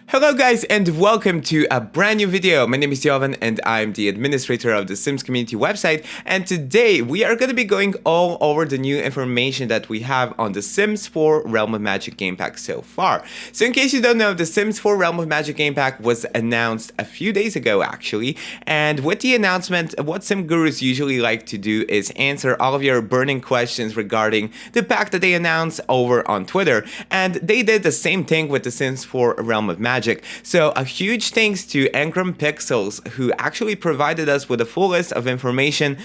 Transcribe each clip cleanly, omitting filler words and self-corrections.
Hello guys and welcome to a brand new video. My name is Jovan and I'm the administrator of the Sims community website, and today we are going to be going all over the new information that we have on the Sims 4 Realm of Magic game pack so far. So in case you don't know, the Sims 4 Realm of Magic game pack was announced a few days ago actually, and with the announcement, what Sim gurus usually like to do is answer all of your burning questions regarding the pack that they announced over on Twitter, and they did the same thing with the Sims 4 Realm of Magic. So a huge thanks to Engram Pixels, who actually provided us with a full list of information,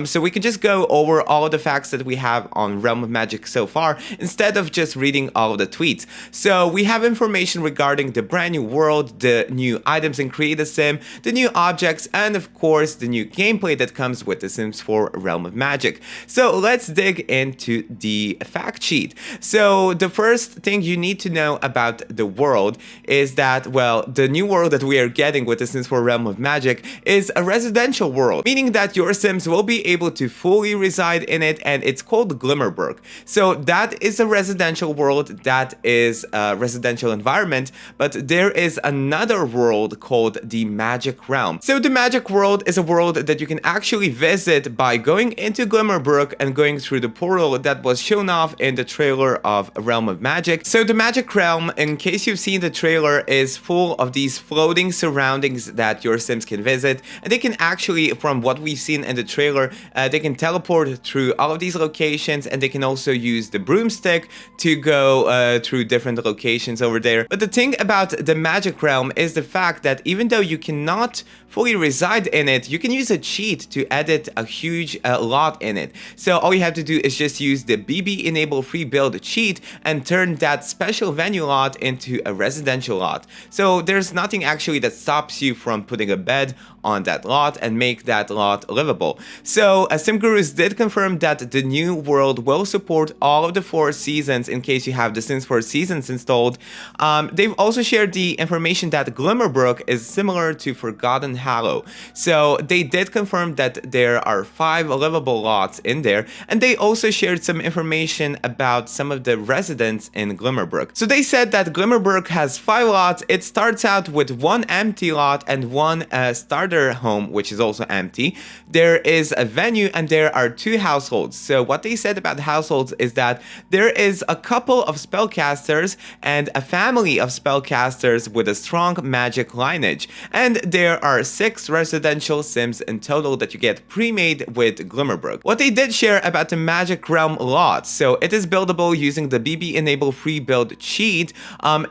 so we can just go over all of the facts that we have on Realm of Magic so far instead of just reading all of the tweets. So we have information regarding the brand new world, the new items in Create a Sim, the new objects, and of course the new gameplay that comes with the Sims 4 Realm of Magic. So let's dig into the fact sheet. So the first thing you need to know about the world is that, well, the new world that we are getting with the Sims 4 Realm of Magic is a residential world, meaning that your Sims will be able to fully reside in it, and it's called Glimmerberg. So that is a residential world, that is a residential environment, but there is another world called the Magic Realm. So the Magic World is a world that you can actually visit by going into Glimmerberg and going through the portal that was shown off in the trailer of Realm of Magic. So the Magic Realm, in case you've seen the trailer, is full of these floating surroundings that your Sims can visit, and they can actually, from what we've seen in the trailer, they can teleport through all of these locations, and they can also use the broomstick to go through different locations over there. But the thing about the Magic Realm is the fact that even though you cannot fully reside in it, you can use a cheat to edit a huge lot in it. So all you have to do is just use the BB enable free build cheat and turn that special venue lot into a residential lot. So there's nothing actually that stops you from putting a bed on that lot and make that lot livable. So Sim Gurus did confirm that the new world will support all of the 4 seasons in case you have the Sims 4 seasons installed. They've also shared the information that Glimmerbrook is similar to Forgotten Hallow. So they did confirm that there are 5 livable lots in there, and they also shared some information about some of the residents in Glimmerbrook. So they said that Glimmerbrook has 5 lots. It starts out with 1 empty lot and 1 starter home, which is also empty. There is a venue and there are 2 households. So what they said about households is that there is a couple of spellcasters and a family of spellcasters with a strong magic lineage, and there are 6 residential Sims in total that you get pre-made with Glimmerbrook. What they did share about the Magic Realm lot, so it is buildable using the BB enable free build cheat.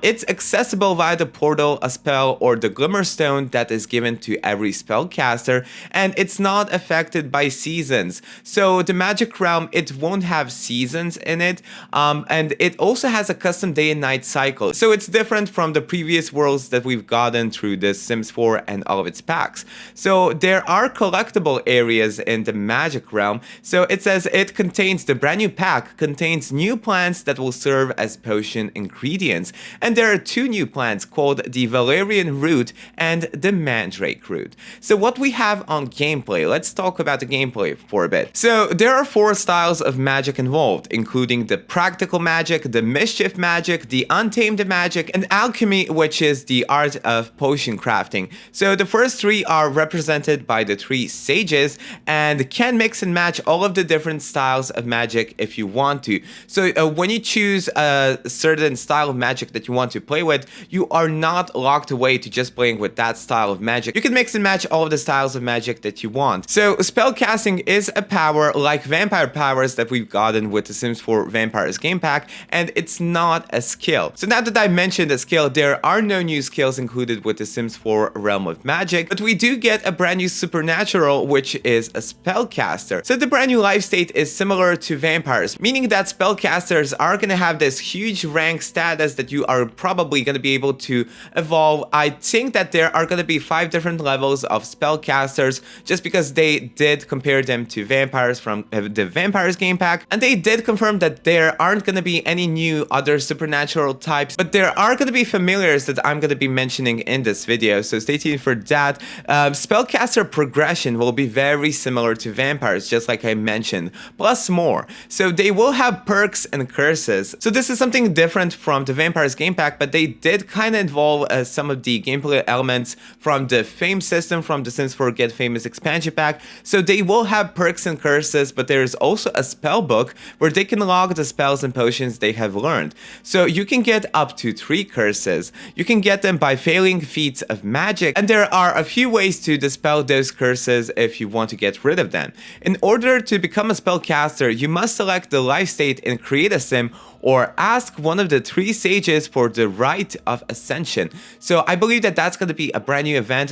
It's accessible via the portal, a spell, or the Glimmerstone that is given to every spellcaster, and it's not affected by seasons. So the Magic Realm, it won't have seasons in it, and it also has a custom day and night cycle. So it's different from the previous worlds that we've gotten through the Sims 4 and all of its packs. So there are collectible areas in the Magic Realm. So it says it contains, the brand new pack contains new plants that will serve as potion ingredients, and there are 2 new plants called the Valerian Root and the Mandrake Root. So what we have on gameplay, let's talk about the gameplay for a bit. So there are 4 styles of magic involved, including the practical magic, the mischief magic, the untamed magic, and alchemy, which is the art of potion crafting. So the first 3 are represented by the 3 sages and can mix and match all of the different styles of magic if you want to. So when you choose a certain style of magic that you want to play with, you are not locked away to just playing with that style of magic. You can mix and match all of the styles of magic that you want. So spellcasting is a power like vampire powers that we've gotten with the Sims 4 Vampires game pack, and it's not a skill. So now that I mentioned a skill, there are no new skills included with the Sims 4 Realm of Magic, but we do get a brand new supernatural, which is a spellcaster. So the brand new life state is similar to vampires, meaning that spellcasters are going to have this huge rank status that you are probably going to be able to evolve. I think that there are going to be 5 different levels of spellcasters, just because they did compare them to vampires from the Vampires game pack, and they did confirm that there aren't going to be any new other supernatural types, but there are going to be familiars that I'm going to be mentioning in this video, so stay tuned for that. Spellcaster progression will be very similar to vampires, just like I mentioned, plus more. So they will have perks and curses. So this is something different from the Vampires game pack, but they did kind of involve some of the gameplay elements from the Fame system from the Sims 4 Get Famous expansion pack. So they will have perks and curses, but there is also a spell book where they can log the spells and potions they have learned. So you can get up to 3 curses. You can get them by failing feats of magic, and there are a few ways to dispel those curses if you want to get rid of them. In order to become a spellcaster, you must select the life state and create a sim, or ask one of the 3 sages for the rite of ascension. So I believe that that's going to be a brand new event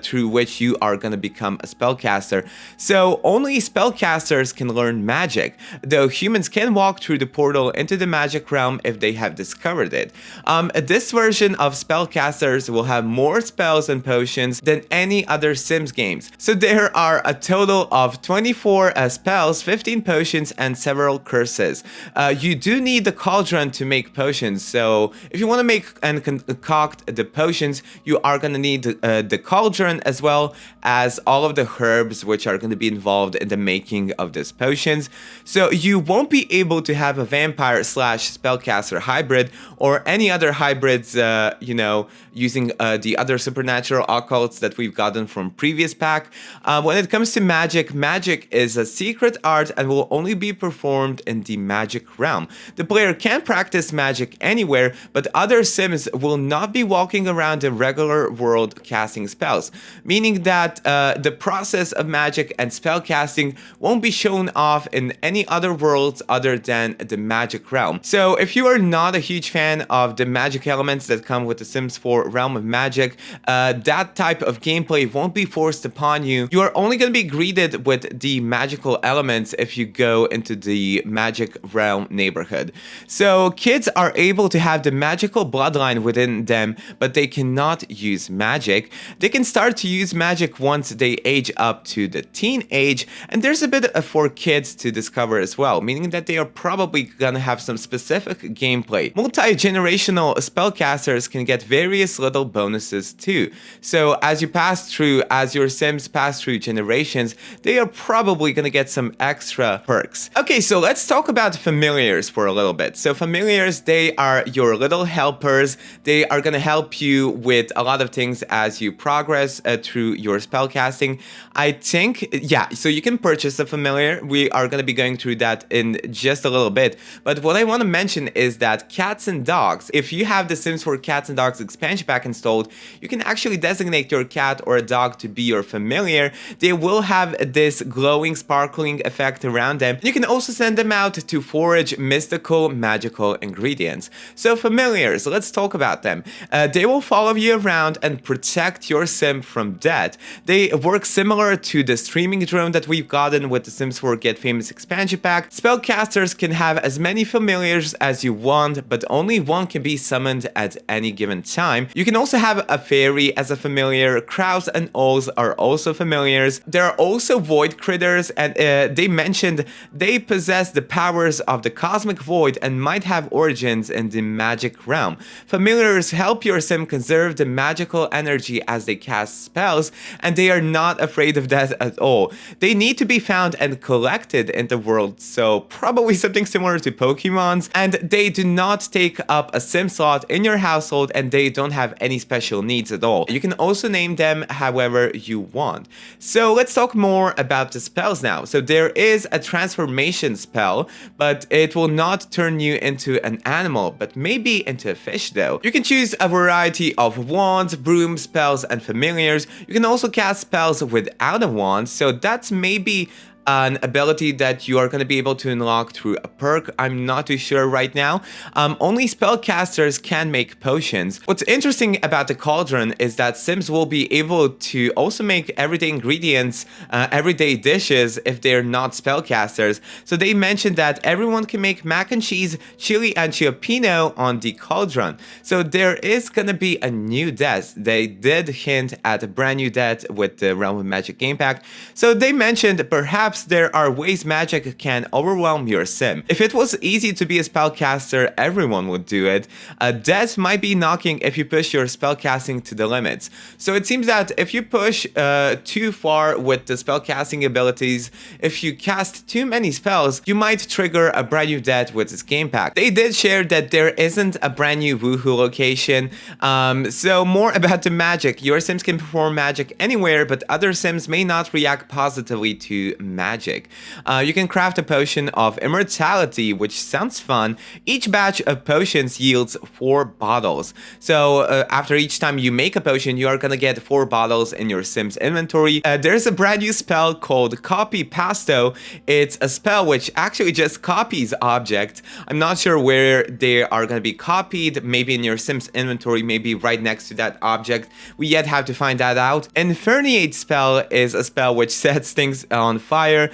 through which you are going to become a spellcaster. So only spellcasters can learn magic, though humans can walk through the portal into the magic realm if they have discovered it. This version of spellcasters will have more spells and potions than any other Sims games. So there are a total of 24 spells, 15 potions, and several curses. You do need the Cauldron to make potions, so if you want to make and concoct the potions, you are going to need the Cauldron, as well as all of the herbs which are going to be involved in the making of these potions. So you won't be able to have a vampire slash spellcaster hybrid or any other hybrids, you know, using the other supernatural occults that we've gotten from previous pack. When it comes to magic, magic is a secret art and will only be performed in the magic realm. The player can practice magic anywhere, but other Sims will not be walking around the regular world casting spells, meaning that the process of magic and spell casting won't be shown off in any other worlds other than the magic realm. So if you are not a huge fan of the magic elements that come with the Sims 4 Realm of Magic, that type of gameplay won't be forced upon you. You are only going to be greeted with the magical elements if you go into the magic realm neighborhood. So kids are able to have the magical bloodline within them, but they cannot use magic. They can start to use magic once they age up to the teen age, and there's a bit for kids to discover as well, meaning that they are probably gonna have some specific gameplay. Multi-generational spellcasters can get various little bonuses too. So as your Sims pass through generations, they are probably gonna get some extra perks. Okay, so let's talk about familiars for a little bit. So familiars, they are your little helpers. They are going to help you with a lot of things as you progress through your spellcasting. I think, yeah, so you can purchase a familiar. We are going to be going through that in just a little bit. But what I want to mention is that cats and dogs, if you have the Sims 4 Cats and Dogs expansion pack installed, you can actually designate your cat or a dog to be your familiar. They will have this glowing, sparkling effect around them. You can also send them out to forage mystical, magical ingredients. So familiars, let's talk about them. They will follow you around and protect your sim from death. They work similar to the streaming drone that we've gotten with the Sims 4 Get Famous expansion pack. Spellcasters can have as many familiars as you want, but only one can be summoned at any given time. You can also have a fairy as a familiar. Crows and owls are also familiars. There are also void critters, and they mentioned they possess the powers of the cosmic void and might have origins in the magic realm. Familiars help your sim conserve the magical energy as they cast spells, and they are not afraid of death at all. They need to be found and collected in the world, so probably something similar to Pokemons, and they do not take up a sim slot in your household, and they don't have any special needs at all. You can also name them however you want. So let's talk more about the spells now. So there is a transformation spell, but it will not turn you into an animal, but maybe into a fish though. You can choose a variety of wands, broom spells, and familiars. You can also cast spells without a wand, so that's maybe an ability that you are going to be able to unlock through a perk. I'm not too sure right now. Only spellcasters can make potions. What's interesting about the Cauldron is that Sims will be able to also make everyday ingredients, everyday dishes if they're not spellcasters. So they mentioned that everyone can make mac and cheese, chili and jalapeno on the Cauldron. So there is going to be a new death. They did hint at a brand new death with the Realm of Magic game pack. So they mentioned perhaps perhaps there are ways magic can overwhelm your sim. If it was easy to be a spellcaster, everyone would do it. Death might be knocking if you push your spellcasting to the limits. So it seems that if you push too far with the spellcasting abilities, if you cast too many spells, you might trigger a brand new death with this game pack. They did share that there isn't a brand new woohoo location. So more about the magic. Your sims can perform magic anywhere, but other sims may not react positively to magic. You can craft a potion of immortality, which sounds fun. Each batch of potions yields 4 bottles. So after each time you make a potion, you are gonna get 4 bottles in your sim's inventory. There's a brand new spell called Copypasta. It's a spell which actually just copies objects. I'm not sure where they are gonna be copied, maybe in your sim's inventory, maybe right next to that object. We yet have to find that out. Inferniate spell is a spell which sets things on fire.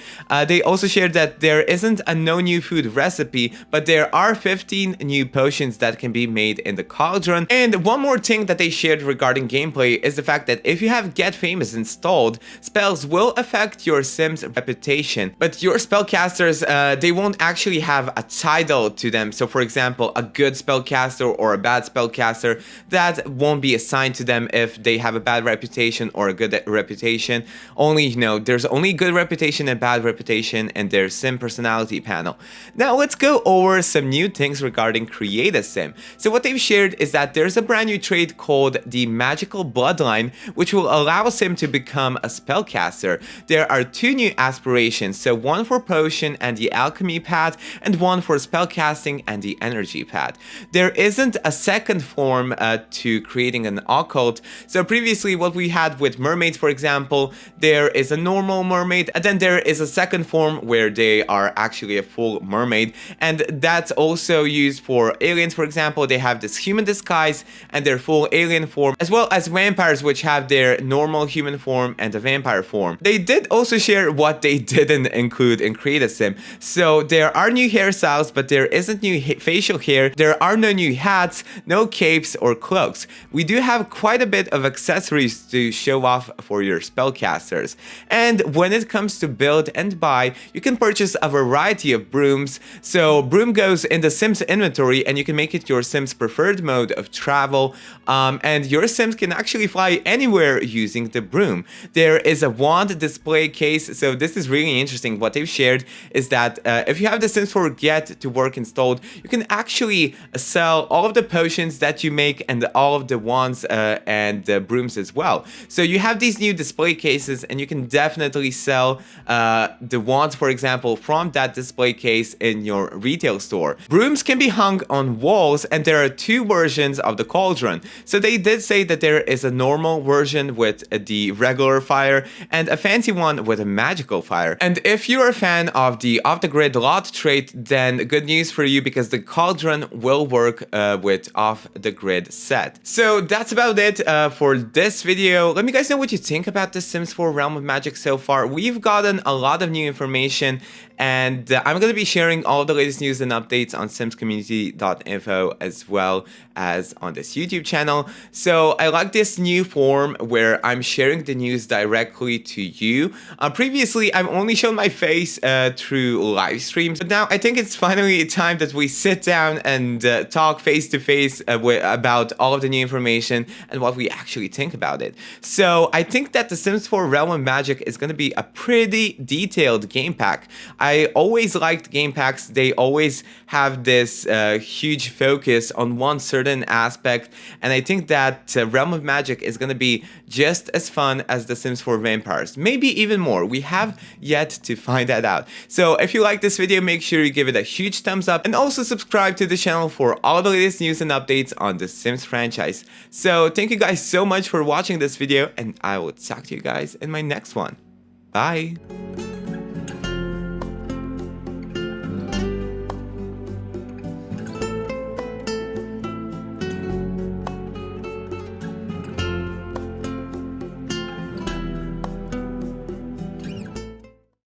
They also shared that there isn't a no new food recipe, but there are 15 new potions that can be made in the Cauldron. And one more thing that they shared regarding gameplay is the fact that if you have Get Famous installed, spells will affect your sim's reputation, but your spellcasters, they won't actually have a title to them. So for example, a good spellcaster or a bad spellcaster, that won't be assigned to them if they have a bad reputation or a good reputation. Only, you know, there's only good reputation and bad reputation in their sim personality panel. Now let's go over some new things regarding Create a Sim. So what they've shared is that there's a brand new trait called the Magical Bloodline, which will allow a sim to become a spellcaster. There are 2 new aspirations, so one for potion and the alchemy path, and one for spellcasting and the energy path. There isn't a second form to creating an occult. So previously what we had with mermaids, for example, there is a normal mermaid, and then there is a second form where they are actually a full mermaid, and that's also used for aliens. For example, they have this human disguise and their full alien form, as well as vampires, which have their normal human form and a vampire form. They did also share what they didn't include in Create a Sim. So there are new hairstyles, but there isn't new facial hair. There are no new hats, no capes or cloaks. We do have quite a bit of accessories to show off for your spellcasters. And when it comes to build and buy, you can purchase a variety of brooms. So broom goes in the Sims inventory, and you can make it your Sims preferred mode of travel. And your Sims can actually fly anywhere using the broom. There is a wand display case. So this is really interesting. What they've shared is that if you have the Sims 4 Get to Work installed, you can actually sell all of the potions that you make and all of the wands and the brooms as well. So you have these new display cases, and you can definitely sell the wands, for example, from that display case in your retail store. Brooms can be hung on walls, and there are 2 versions of the Cauldron. So they did say that there is a normal version with the regular fire and a fancy one with a magical fire. And if you're a fan of the off-the-grid lot trait, then good news for you, because the Cauldron will work with off-the-grid set. So that's about it for this video. Let me guys know what you think about the Sims 4 Realm of Magic so far. We've gotten a lot of new information, and I'm going to be sharing all the latest news and updates on simscommunity.info as well as on this YouTube channel. So I like this new form where I'm sharing the news directly to you. Previously, I've only shown my face through live streams, but now I think it's finally time that we sit down and talk face to face about all of the new information and what we actually think about it. So I think that the Sims 4 Realm of Magic is going to be a pretty detailed game pack. I always liked game packs. They always have this huge focus on one certain aspect, and I think that Realm of Magic is going to be just as fun as the Sims 4 Vampires, maybe even more. We have yet to find that out. So if you like this video, make sure you give it a huge thumbs up, and also subscribe to the channel for all the latest news and updates on the Sims franchise. So thank you guys so much for watching this video, and I will talk to you guys in my next one. Bye!